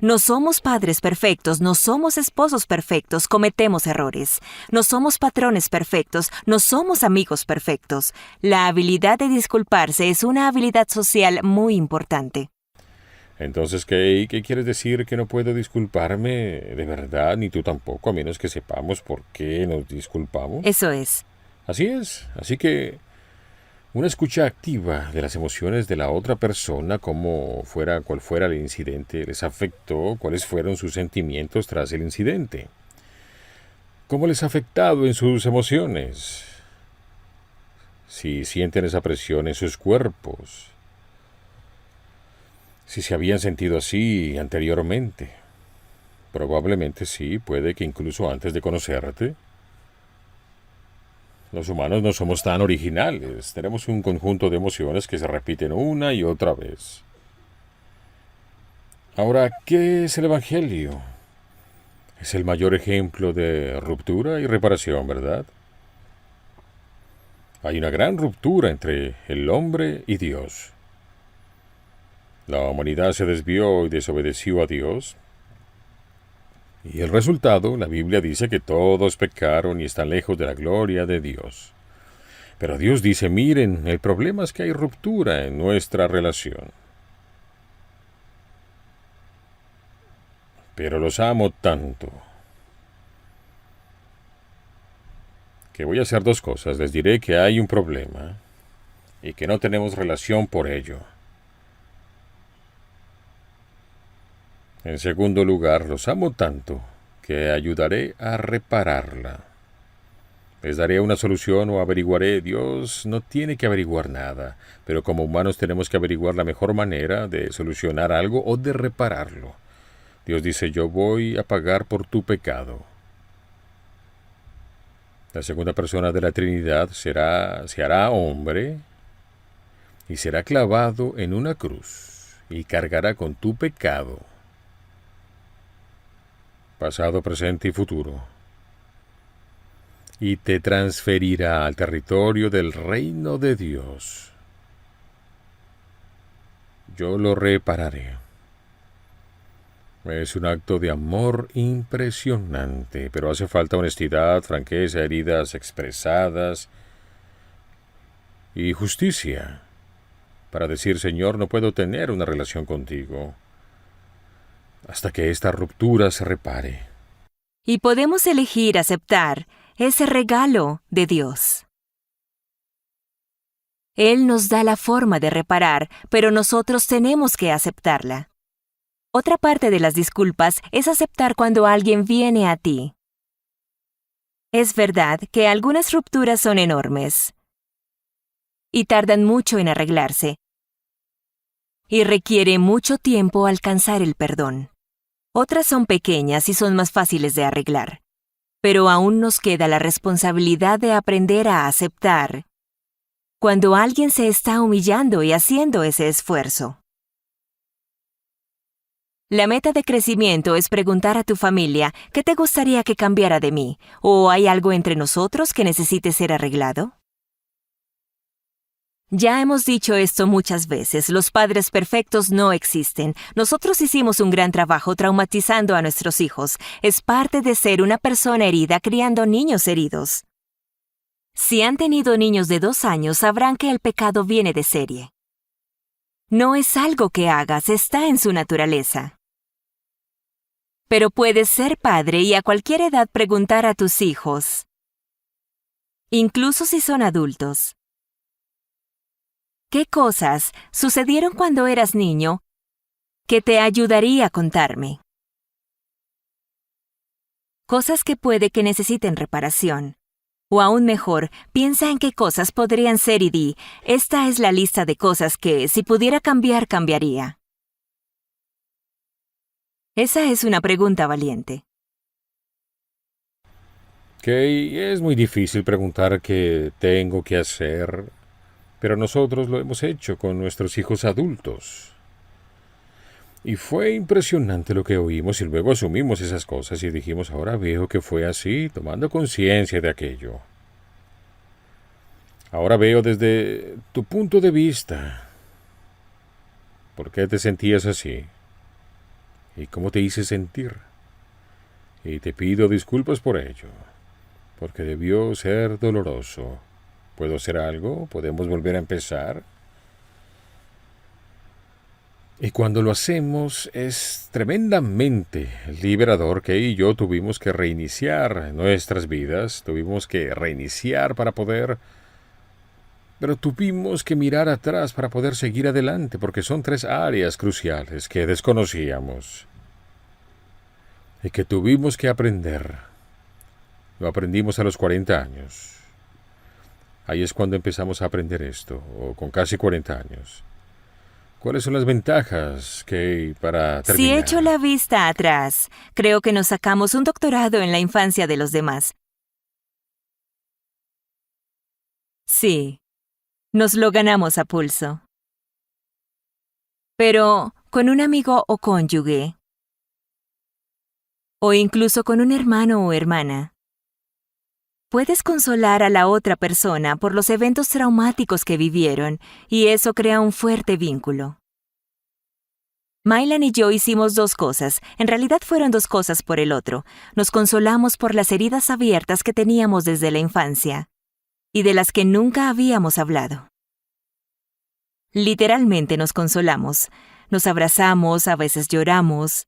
S7: No somos padres perfectos, no somos esposos perfectos, cometemos errores. No somos patrones perfectos, no somos amigos perfectos. La habilidad de disculparse es una habilidad social muy importante.
S8: Entonces, ¿qué quieres decir? ¿Que no puedo disculparme de verdad, ni tú tampoco, a menos que sepamos por qué nos disculpamos?
S7: Eso es.
S8: Así es. Así que una escucha activa de las emociones de la otra persona, cual fuera el incidente, les afectó, cuáles fueron sus sentimientos tras el incidente, cómo les ha afectado en sus emociones, si sienten esa presión en sus cuerpos, si se habían sentido así anteriormente. Probablemente sí, puede que incluso antes de conocerte. Los humanos no somos tan originales, tenemos un conjunto de emociones que se repiten una y otra vez. Ahora, ¿qué es el Evangelio? Es el mayor ejemplo de ruptura y reparación, ¿verdad? Hay una gran ruptura entre el hombre y Dios. La humanidad se desvió y desobedeció a Dios. Y el resultado, la Biblia dice que todos pecaron y están lejos de la gloria de Dios. Pero Dios dice, miren, el problema es que hay ruptura en nuestra relación. Pero los amo tanto que voy a hacer 2 cosas. Les diré que hay un problema y que no tenemos relación por ello. En segundo lugar, los amo tanto que ayudaré a repararla. Les daré una solución o averiguaré. Dios no tiene que averiguar nada, pero como humanos tenemos que averiguar la mejor manera de solucionar algo o de repararlo. Dios dice, yo voy a pagar por tu pecado. La segunda persona de la Trinidad se hará hombre y será clavado en una cruz y cargará con tu pecado, pasado, presente y futuro. y te transferirá al territorio del reino de Dios. Yo lo repararé. Es un acto de amor impresionante, pero hace falta honestidad, franqueza, heridas expresadas y justicia para decir, Señor, no puedo tener una relación contigo hasta que esta ruptura se repare.
S7: Y podemos elegir aceptar ese regalo de Dios. Él nos da la forma de reparar, pero nosotros tenemos que aceptarla. Otra parte de las disculpas es aceptar cuando alguien viene a ti. Es verdad que algunas rupturas son enormes y tardan mucho en arreglarse, y requiere mucho tiempo alcanzar el perdón. Otras son pequeñas y son más fáciles de arreglar, pero aún nos queda la responsabilidad de aprender a aceptar cuando alguien se está humillando y haciendo ese esfuerzo. La meta de crecimiento es preguntar a tu familia ¿qué te gustaría que cambiara de mí? ¿O hay algo entre nosotros que necesite ser arreglado? Ya hemos dicho esto muchas veces, los padres perfectos no existen. Nosotros hicimos un gran trabajo traumatizando a nuestros hijos. Es parte de ser una persona herida criando niños heridos. Si han tenido niños de 2 años, sabrán que el pecado viene de serie. No es algo que hagas, está en su naturaleza. Pero puedes ser padre y a cualquier edad preguntar a tus hijos, incluso si son adultos, ¿qué cosas sucedieron cuando eras niño que te ayudaría a contarme? Cosas que puede que necesiten reparación. O aún mejor, piensa en qué cosas podrían ser y di, esta es la lista de cosas que, si pudiera cambiar, cambiaría. Esa es una pregunta valiente.
S8: Que es muy difícil preguntar qué tengo que hacer, pero nosotros lo hemos hecho con nuestros hijos adultos. Y fue impresionante lo que oímos y luego asumimos esas cosas y dijimos, ahora veo que fue así, tomando conciencia de aquello. Ahora veo desde tu punto de vista. ¿Por qué te sentías así? ¿Y cómo te hice sentir? Y te pido disculpas por ello, porque debió ser doloroso. ¿Puedo hacer algo? ¿Podemos volver a empezar? Y cuando lo hacemos es tremendamente liberador. Que y yo tuvimos que reiniciar nuestras vidas, tuvimos que reiniciar para poder... Pero tuvimos que mirar atrás para poder seguir adelante, porque son 3 áreas cruciales que desconocíamos y que tuvimos que aprender. Lo aprendimos a los 40 años. Ahí es cuando empezamos a aprender esto, o con casi 40 años. ¿Cuáles son las ventajas que para terminar?
S7: Si echo la vista atrás, creo que nos sacamos un doctorado en la infancia de los demás. Sí, nos lo ganamos a pulso. Pero con un amigo o cónyuge, o incluso con un hermano o hermana, puedes consolar a la otra persona por los eventos traumáticos que vivieron, y eso crea un fuerte vínculo. Mylan y yo hicimos 2 cosas, en realidad fueron 2 cosas por el otro. Nos consolamos por las heridas abiertas que teníamos desde la infancia, y de las que nunca habíamos hablado. Literalmente nos consolamos, nos abrazamos, a veces lloramos.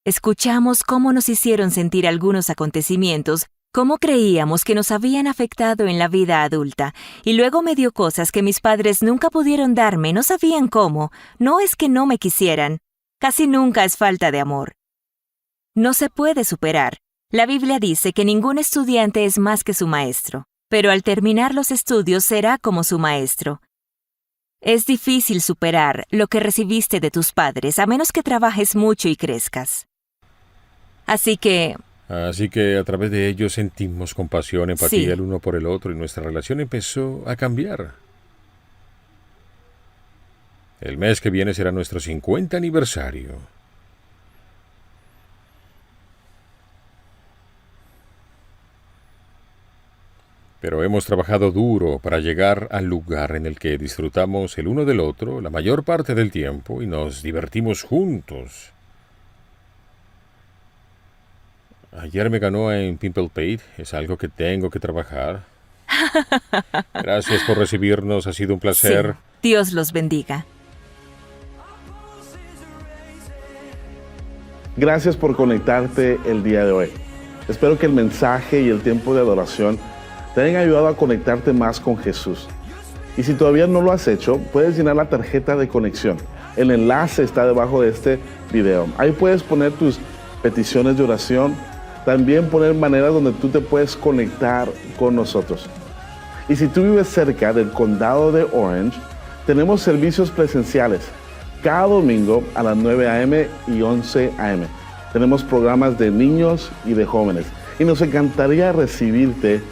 S7: Escuchamos cómo nos hicieron sentir algunos acontecimientos, cómo creíamos que nos habían afectado en la vida adulta, y luego me dio cosas que mis padres nunca pudieron darme, no sabían cómo, no es que no me quisieran, casi nunca es falta de amor. No se puede superar. La Biblia dice que ningún estudiante es más que su maestro, pero al terminar los estudios será como su maestro. Es difícil superar lo que recibiste de tus padres, a menos que trabajes mucho y crezcas. Así que
S8: a través de ello sentimos compasión, empatía
S7: Sí.
S8: el uno por el otro y nuestra relación empezó a cambiar. El mes que viene será nuestro 50 aniversario. Pero hemos trabajado duro para llegar al lugar en el que disfrutamos el uno del otro la mayor parte del tiempo y nos divertimos juntos. Ayer me ganó en Pimple Paid, es algo que tengo que trabajar. Gracias por recibirnos, ha sido un placer.
S7: Sí, Dios los bendiga.
S3: Gracias por conectarte el día de hoy. Espero que el mensaje y el tiempo de adoración te hayan ayudado a conectarte más con Jesús. Y si todavía no lo has hecho, puedes llenar la tarjeta de conexión. El enlace está debajo de este video. Ahí puedes poner tus peticiones de oración, también poner maneras donde tú te puedes conectar con nosotros. Y si tú vives cerca del condado de Orange, tenemos servicios presenciales cada domingo a las 9 a.m. y 11 a.m. Tenemos programas de niños y de jóvenes y nos encantaría recibirte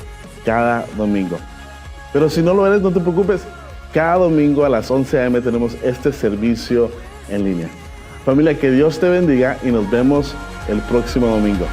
S3: cada domingo. Pero si no lo eres, no te preocupes. Cada domingo a las 11 a.m. tenemos este servicio en línea. Familia, que Dios te bendiga y nos vemos el próximo domingo.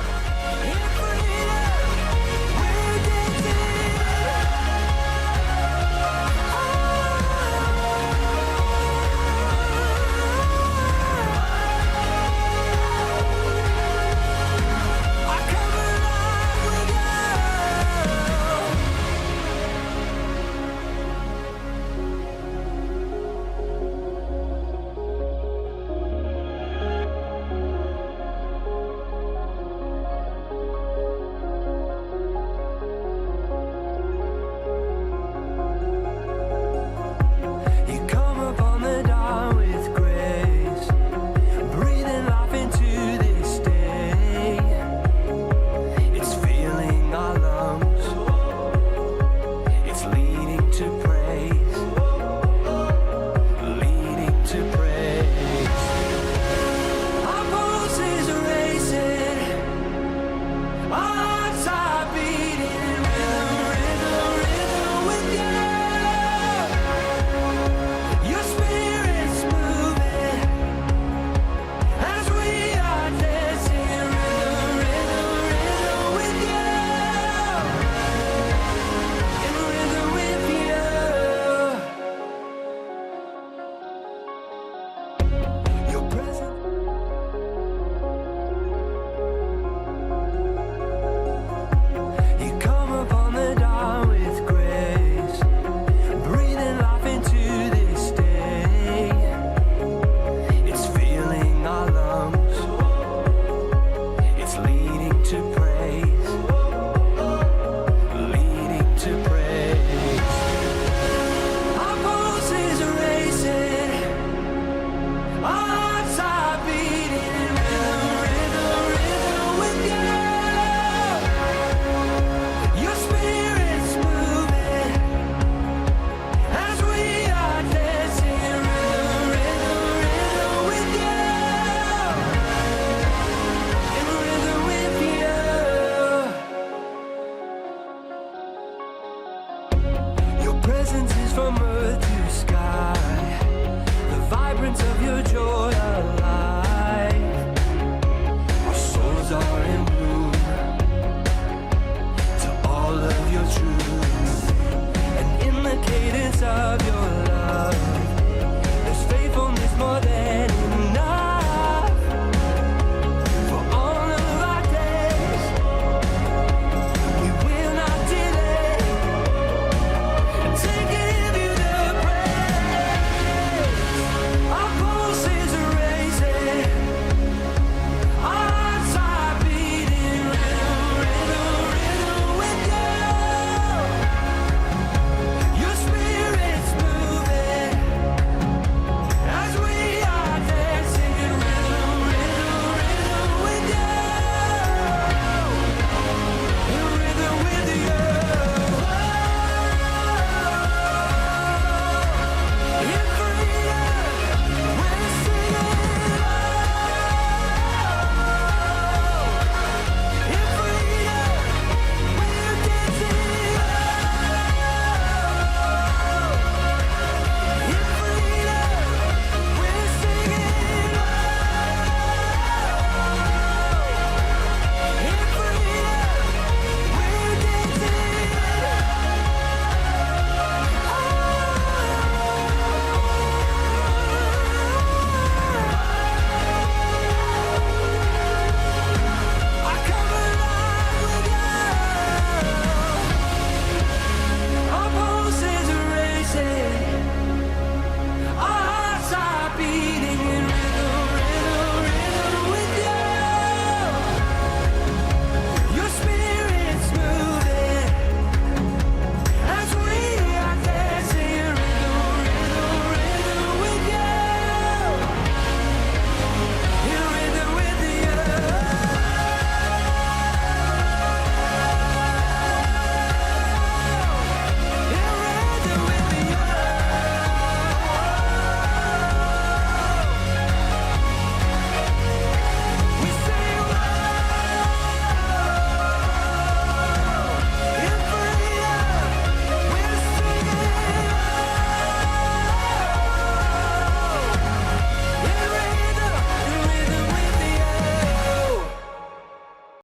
S4: Presence is from earth to sky. The vibrance of your joy.